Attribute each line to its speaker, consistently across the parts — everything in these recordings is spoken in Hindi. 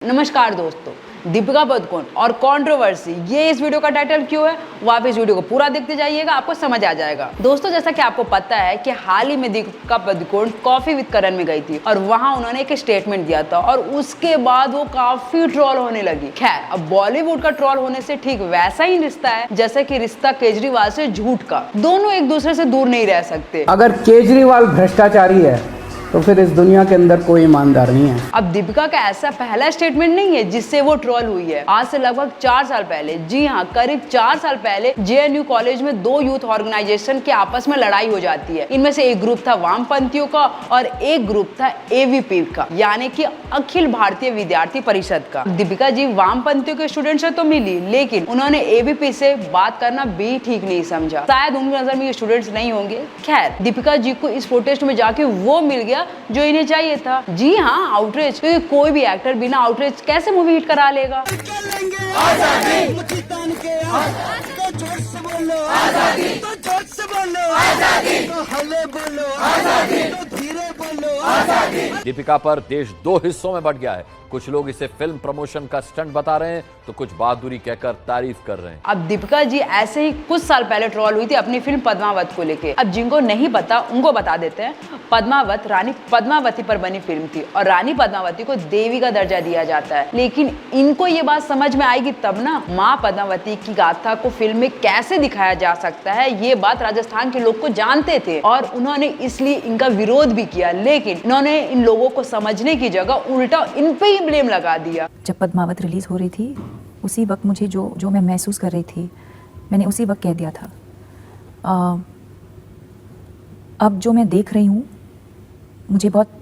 Speaker 1: नमस्कार दोस्तों, दीपिका पादुकोण और कंट्रोवर्सी, ये इस वीडियो का टाइटल क्यों है वो आप इस वीडियो को पूरा देखते जाइएगा, आपको समझ आ जाएगा। दोस्तों, जैसा कि आपको पता है कि हाल ही में दीपिका पादुकोण कॉफी विद करण में गई थी और वहां उन्होंने एक स्टेटमेंट दिया था और उसके बाद वो काफी ट्रोल होने लगी। खैर, अब बॉलीवुड का ट्रोल होने से ठीक वैसा ही रिश्ता है जैसे कि रिश्ता केजरीवाल से झूठ का। दोनों एक दूसरे से दूर नहीं रह सकते।
Speaker 2: अगर केजरीवाल भ्रष्टाचारी है तो फिर इस दुनिया के अंदर कोई ईमानदार नहीं है।
Speaker 1: अब दीपिका का ऐसा पहला स्टेटमेंट नहीं है जिससे वो ट्रोल हुई है। आज से लगभग 4 साल पहले, जी हाँ, करीब 4 साल पहले जेएनयू कॉलेज में 2 यूथ ऑर्गेनाइजेशन के आपस में लड़ाई हो जाती है। इनमें से एक ग्रुप था वामपंथियों का और एक ग्रुप था एवीपी का, यानी कि अखिल भारतीय विद्यार्थी परिषद का। दीपिका जी वामपंथियों के स्टूडेंट से तो मिली, लेकिन उन्होंने एवीपी से बात करना भी ठीक नहीं समझा। शायद उनकी नजर में ये स्टूडेंट्स नहीं होंगे। खैर, दीपिका जी को इस प्रोटेस्ट में जाके वो मिल गया जो इन्हें चाहिए था। जी हाँ, आउटरीच, क्योंकि कोई भी एक्टर बिना आउटरीच कैसे मूवी हिट करा लेगा।
Speaker 3: दीपिका पर देश 2 हिस्सों में बंट गया है। कुछ लोग इसे फिल्म प्रमोशन का स्टंट बता रहे हैं तो कुछ बहादुरी कहकर तारीफ कर रहे हैं।
Speaker 1: अब दीपिका जी ऐसे ही कुछ साल पहले ट्रोल हुई थी अपनी फिल्म पद्मावत को लेके। अब जिनको नहीं पता उनको बता देते हैं। पद्मावत रानी पद्मावती पर बनी फिल्म थी और रानी पद्मावती को देवी का दर्जा दिया जाता है। लेकिन इनको ये बात समझ में आएगी तब ना, माँ पद्मावती की गाथा को फिल्म में कैसे दिखाया जा सकता है, ये बात राजस्थान के लोग को जानते थे और उन्होंने इसलिए इनका विरोध भी किया। लेकिन इन्होंने इन लोगों को समझने की जगह उल्टा इन पे ही ब्लेम लगा दिया।
Speaker 4: जब पद्मावत रिलीज हो रही थी उसी वक्त मुझे जो मैं महसूस कर रही थी, मैंने उसी वक्त कह दिया था। अब जो मैं देख रही हूँ मुझे बहुत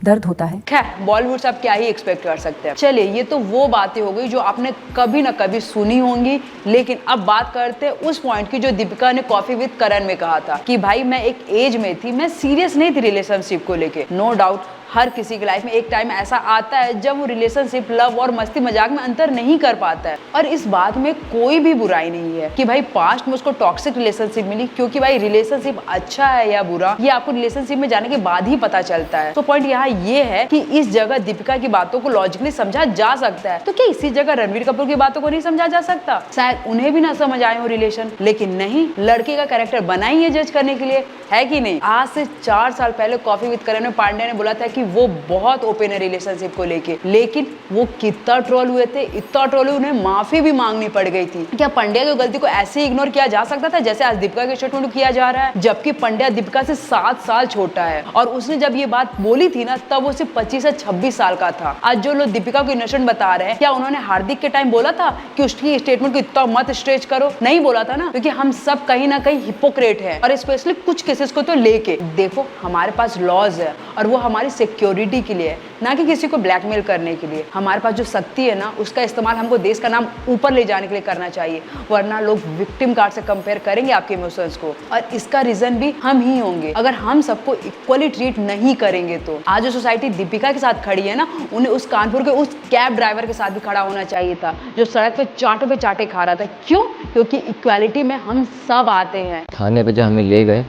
Speaker 4: दर्द होता है।
Speaker 1: खैर, बॉलीवुड से आप क्या ही एक्सपेक्ट कर सकते हैं। चलिए, ये तो वो बातें हो गई जो आपने कभी ना कभी सुनी होंगी। लेकिन अब बात करते हैं उस पॉइंट की जो दीपिका ने कॉफी विद करण में कहा था कि भाई मैं एक एज में थी, मैं सीरियस नहीं थी रिलेशनशिप को लेके। नो डाउट, हर किसी की लाइफ में एक टाइम ऐसा आता है जब वो रिलेशनशिप, लव और मस्ती मजाक में अंतर नहीं कर पाता है। और इस बात में कोई भी बुराई नहीं है कि भाई पास्ट में उसको टॉक्सिक रिलेशनशिप मिली, क्योंकि भाई रिलेशनशिप अच्छा है या बुरा ये आपको रिलेशनशिप में जाने के बाद ही पता चलता है। तो पॉइंट यहाँ ये है कि इस जगह दीपिका की बातों को लॉजिकली समझा जा सकता है, तो क्या इसी जगह रणवीर कपूर की बातों को नहीं समझा जा सकता? शायद उन्हें भी ना समझ आए हो रिलेशन, लेकिन नहीं, लड़के का कैरेक्टर बना ही है जज करने के लिए, है कि नहीं। आज से 4 साल पहले कॉफी विद करण में पांड्या ने बोला था कि वो बहुत ओपन है रिलेशनशिप को लेके, लेकिन वो कितना ट्रोल हुए थे, इतना ट्रोल हुए, उन्हें माफी भी मांगनी पड़ गई थी। क्या पंड्या की गलती को ऐसे ही इग्नोर किया जा सकता था जैसे आज दीपिका के स्टेटमेंट किया जा रहा है? जबकि पंड्या दीपिका से 7 साल छोटा है और उसने जब ये बात बोली थी ना, तब वो सिर्फ 25 से 26 साल का था। आज जो लोग दीपिका को इनोसेंट बता रहे हैं, क्या उन्होंने हार्दिक के टाइम बोला था कि उसकी स्टेटमेंट को इतना मत स्ट्रेच करो? नहीं बोला था ना, क्योंकि हम सब कहीं ना कहीं हिपोक्रेट है। और स्पेशली कुछ केसेस को तो लेके देखो, हमारे पास लॉज है और वो हमारी सिक्योरिटी के लिए, ना कि किसी को ब्लैकमेल करने के लिए। हमारे पास जो शक्ति है ना, उसका इस्तेमाल हमको देश का नाम ऊपर ले जाने के लिए करना चाहिए, वरना लोग विक्टिम कार्ड से कंपेयर करेंगे आपके इमोशंस को। और इसका रीजन भी हम ही होंगे अगर हम सबको इक्वली ट्रीट नहीं करेंगे तो। आज जो सोसाइटी दीपिका के साथ खड़ी है ना, उन्हें उस कानपुर के उस कैब ड्राइवर के साथ भी खड़ा होना चाहिए था जो सड़क पे चाटे खा रहा था। क्यों? क्योंकि इक्वालिटी में हम सब आते हैं।
Speaker 5: थाने पे जब हमें ले गए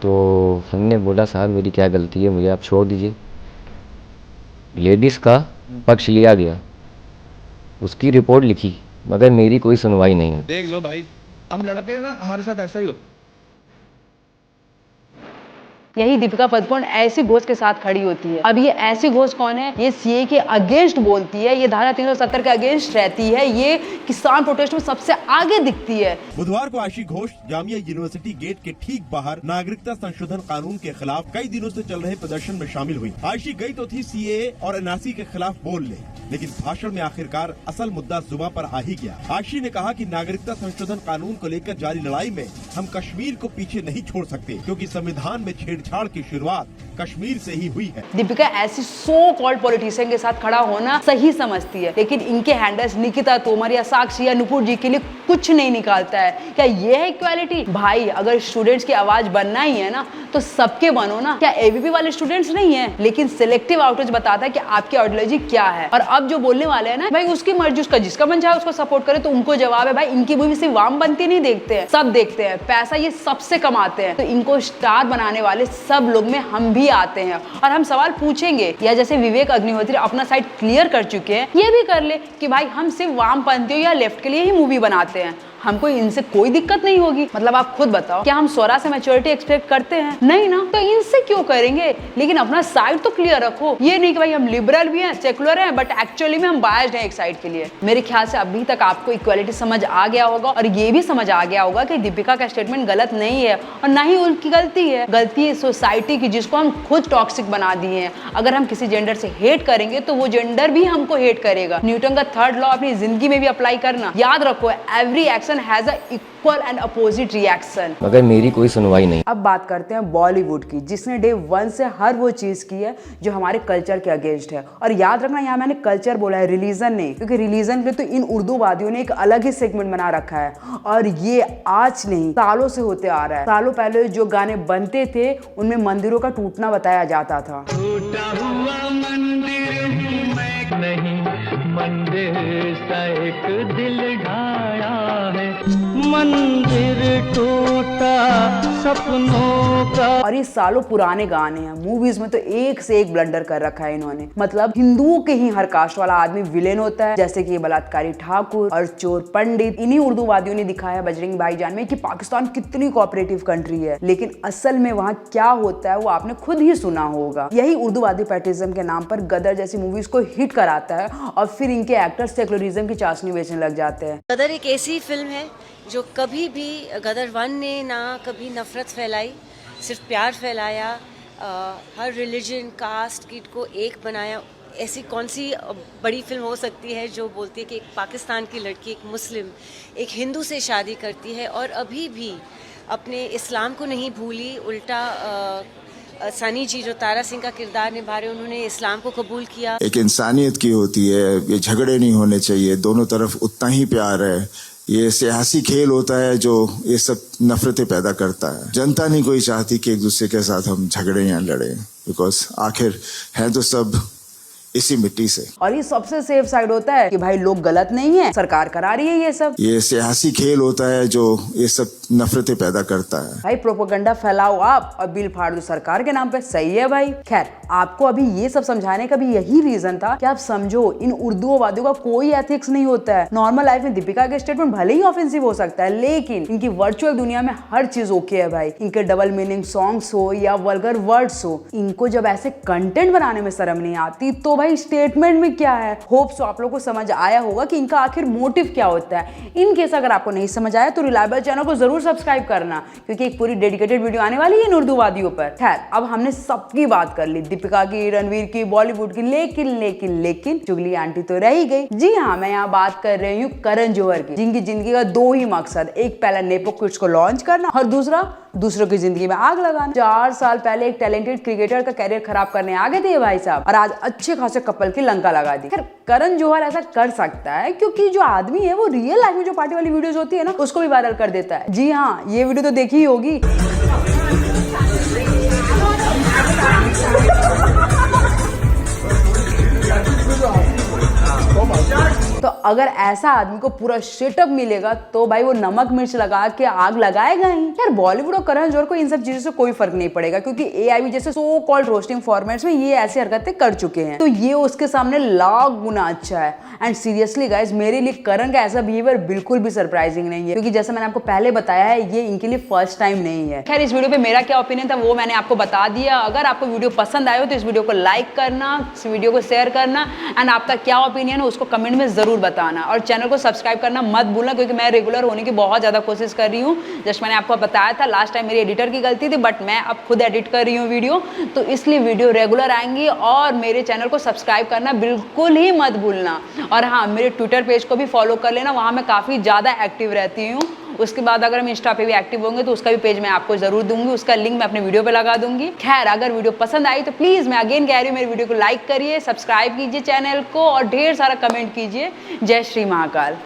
Speaker 5: तो हमने बोला साहब मेरी क्या गलती है, मुझे आप छोड़ दीजिए। लेडीज़ का पक्ष लिया गया, उसकी रिपोर्ट लिखी, मगर मेरी कोई सुनवाई नहीं है।
Speaker 6: देख लो भाई, हम लड़के हैं ना, हमारे साथ ऐसा ही हो।
Speaker 1: यही दीपिका पादुकोण ऐसी घोष के साथ खड़ी होती है। अब ये ऐसी घोष कौन है? ये सीए के अगेंस्ट बोलती है, ये धारा 370 के अगेंस्ट रहती है, ये किसान प्रोटेस्ट में सबसे आगे दिखती है।
Speaker 7: बुधवार को आशी घोष जामिया यूनिवर्सिटी गेट के ठीक बाहर नागरिकता संशोधन कानून के खिलाफ कई दिनों से चल रहे प्रदर्शन में शामिल हुई। आशी गई तो थी सीएए और एनआरसी के खिलाफ बोलने, लेकिन भाषण में आखिरकार असल मुद्दा जुबान पर आ ही गया। आशी ने कहा कि नागरिकता संशोधन कानून को लेकर जारी लड़ाई में हम कश्मीर को पीछे नहीं छोड़ सकते, क्योंकि संविधान में छेड़छाड़ की शुरुआत कश्मीर से ही हुई है।
Speaker 1: दीपिका ऐसी सो कॉल्ड पॉलिटिशियन के साथ खड़ा होना सही समझती है, लेकिन इनके हैंडल्स निकिता तोमर या साक्षी या नुपुर जी के लिए कुछ नहीं निकालता है। क्या ये है इक्वालिटी? भाई, अगर स्टूडेंट्स की आवाज बनना ही है ना, तो सबके बनो ना। क्या एबीपी वाले स्टूडेंट्स नहीं है? लेकिन सिलेक्टिव आउटरीच बताता है कि आपकी आइडियोलॉजी क्या है। और अब जो बोलने वाले हैं ना भाई, उसकी मर्जी, उसका जिसका मन चाहे उसको सपोर्ट करे, तो उनको जवाब है भाई इनकी मूवी सिर्फ वाम बनती नहीं देखते हैं, सब देखते हैं, पैसा ये सबसे कमाते हैं, तो इनको स्टार बनाने वाले सब लोग में हम भी आते हैं और हम सवाल पूछेंगे। या जैसे विवेक अग्निहोत्री अपना साइड क्लियर कर चुके हैं, ये भी कर ले कि भाई हम सिर्फ वामपंथियों या लेफ्ट के लिए ही मूवी बनाते हैं, हमको इनसे कोई दिक्कत नहीं होगी। मतलब आप खुद बताओ, क्या हम स्वरा से मैच्योरिटी एक्सपेक्ट करते हैं? नहीं ना, तो इनसे क्यों करेंगे? लेकिन अपना साइड तो क्लियर रखो, ये नहीं कि भाई हम लिबरल भी हैं, सेकुलर हैं, बट एक्चुअली में हम बायस्ड हैं एक साइड के लिए। मेरे ख्याल से अभी तक आपको इक्वालिटी समझ आ गया होगा और ये भी समझ आ गया होगा कि दीपिका का स्टेटमेंट गलत नहीं है और ना ही उनकी गलती है। गलती है सोसाइटी की, जिसको हम खुद टॉक्सिक बना दिए हैं। अगर हम किसी जेंडर से हेट करेंगे तो वो जेंडर भी हमको हेट करेगा। न्यूटन का थर्ड लॉ अपनी जिंदगी में भी अप्लाई करना याद रखो, every action has a equal and opposite reaction।
Speaker 5: मगर मेरी कोई सुनवाई नहीं।
Speaker 1: अब बात करते हैं बॉलीवुड की, जिसने डे 1 से हर वो चीज की है जो हमारे कल्चर के अगेंस्ट है। और याद रखना, यहाँ मैंने कल्चर बोला है, रिलीजन नहीं, क्योंकि रिलीजन के तो इन उर्दूवादियों ने एक अलग ही सेगमेंट बना रखा है और ये आज नहीं सालों से होते आ रहा है। सालों पहले जो गाने बनते थे उनमें मंदिरों का टूटना बताया जाता था।
Speaker 8: टूटा हुआ मंदिर मैं नहीं, मंदिर सा एक दिल ढाया है, मंदिर टूटा सपनों का।
Speaker 1: और ये सालों पुराने गाने हैं, मूवीज में तो एक से एक ब्लंडर कर रखा है इन्होंने। मतलब हिंदुओं के ही हर कास्ट वाला आदमी विलेन होता है, जैसे कि बलात्कारी ठाकुर और चोर पंडित। इन्हीं उर्दूवादियों ने दिखाया बजरंगी भाईजान में कि पाकिस्तान कितनी कोऑपरेटिव कंट्री है, लेकिन असल में वहाँ क्या होता है वो आपने खुद ही सुना होगा। यही उर्दूवादी पैट्रियटिज्म के नाम पर गदर जैसी मूवीज को हिट कराता है और फिर इनके एक्टर्स सेकुलरिज्म की चाशनी बेचने लग जाते हैं।
Speaker 9: गदर एक ऐसी फिल्म है जो कभी भी, गदर 1 ने ना कभी नफरत फैलाई, सिर्फ प्यार फैलाया, हर रिलीजन कास्ट की को एक बनाया। ऐसी कौन सी बड़ी फिल्म हो सकती है जो बोलती है कि एक पाकिस्तान की लड़की, एक मुस्लिम, एक हिंदू से शादी करती है और अभी भी अपने इस्लाम को नहीं भूली, उल्टा सनी जी जो तारा सिंह का किरदार निभा रहे, उन्होंने इस्लाम को कबूल किया।
Speaker 10: एक इंसानियत की होती है, ये झगड़े नहीं होने चाहिए, दोनों तरफ उतना ही प्यार है। ये सियासी खेल होता है जो ये सब नफरतें पैदा करता है। जनता नहीं कोई चाहती कि एक दूसरे के साथ हम झगड़े या लड़े, बिकॉज आखिर हैं तो सब इसी मिट्टी से।
Speaker 1: और ये सबसे सेफ साइड होता है कि भाई लोग गलत नहीं है, सरकार करा रही है ये सब।
Speaker 10: ये सियासी खेल होता है जो ये सब नफरतें पैदा करता है।
Speaker 1: भाई प्रोपेगेंडा फैलाओ आप और बिल फाड़ दो सरकार के नाम पे, सही है भाई। खैर, आपको अभी ये सब समझाने का भी यही रीजन था कि आप समझो इन उर्दूवादियों का कोई एथिक्स नहीं होता है। नॉर्मल लाइफ में दीपिका के स्टेटमेंट भले ही ऑफेंसिव हो सकता है, लेकिन इनकी वर्चुअल दुनिया में हर चीज ओके है भाई। इनके डबल मीनिंग सॉन्ग्स हो या वल्गर वर्ड्स हो, इनको जब ऐसे कंटेंट बनाने में शर्म नहीं आती तो भाई स्टेटमेंट में क्या है। होप सो आप लोगों को समझ आया होगा कि इनका आखिर मोटिव क्या होता है। इन केस अगर आपको नहीं समझ आया तो रिलायबल चैनल को जरूर सब्सक्राइब करना, क्योंकि एक पूरी डेडिकेटेड वीडियो आने वाली है इन उर्दूवादियों पर। खैर, अब हमने सबकी बात कर ली, दीपिका की, रणवीर की, बॉलीवुड की, लेकिन चुगली आंटी तो रह ही गई। जी हाँ, मैं यहाँ बात कर रही हूँ करण जौहर की, जिनकी जिंदगी का 2 ही मकसद, एक पहला नेपो किड्स को लॉन्च करना और दूसरा दूसरों की जिंदगी में आग लगाना। 4 साल पहले एक टैलेंटेड क्रिकेटर का कैरियर खराब करने आ गए थे ये भाई साहब, और आज अच्छे खासे कपल की लंका लगा दी। खैर, करण जौहर ऐसा कर सकता है क्योंकि जो आदमी है वो रियल लाइफ में जो पार्टी वाली वीडियोस होती है ना, उसको भी वायरल कर देता है। जी हाँ, ये वीडियो तो देखी ही होगी। तो अगर ऐसा आदमी को पूरा सेटअप मिलेगा तो भाई वो नमक मिर्च लगा के आग लगाएगा ही। यार बॉलीवुड और करण जौहर को इन सब चीजों से कोई फर्क नहीं पड़ेगा, क्योंकि एआईबी जैसे सो कॉल्ड रोस्टिंग फॉर्मेट्स में ये ऐसी हरकतें कर चुके हैं, तो ये उसके सामने लाख गुना अच्छा है। एंड सीरियसली गाइज, मेरे लिए करण का ऐसा बिहेवियर बिल्कुल भी सरप्राइजिंग नहीं है, क्योंकि जैसे मैंने आपको पहले बताया है, ये इनके लिए फर्स्ट टाइम नहीं है। खैर, इस वीडियो पे मेरा क्या ओपिनियन था वो मैंने आपको बता दिया। अगर आपको वीडियो पसंद आए हो तो इस वीडियो को लाइक करना, इस वीडियो को शेयर करना, एंड आपका क्या ओपिनियन है उसको कमेंट में जरूर बताना, और चैनल को सब्सक्राइब करना मत भूलना, क्योंकि मैं रेगुलर होने की बहुत ज्यादा कोशिश कर रही हूँ। जस्ट मैंने आपको बताया था, लास्ट टाइम मेरी एडिटर की गलती थी, बट मैं अब खुद एडिट कर रही हूँ वीडियो, तो इसलिए वीडियो रेगुलर आएंगी। और मेरे चैनल को सब्सक्राइब करना बिल्कुल ही मत भूलना। और हाँ, मेरे ट्विटर पेज को भी फॉलो कर लेना, वहाँ मैं काफ़ी ज़्यादा एक्टिव रहती हूँ। उसके बाद अगर हम इंस्टा पे भी एक्टिव होंगे तो उसका भी पेज मैं आपको जरूर दूंगी, उसका लिंक मैं अपने वीडियो पे लगा दूंगी। खैर, अगर वीडियो पसंद आई तो प्लीज़, मैं अगेन कह रही हूँ, मेरी वीडियो को लाइक करिए, सब्सक्राइब कीजिए चैनल को और ढेर सारा कमेंट कीजिए। जय श्री महाकाल।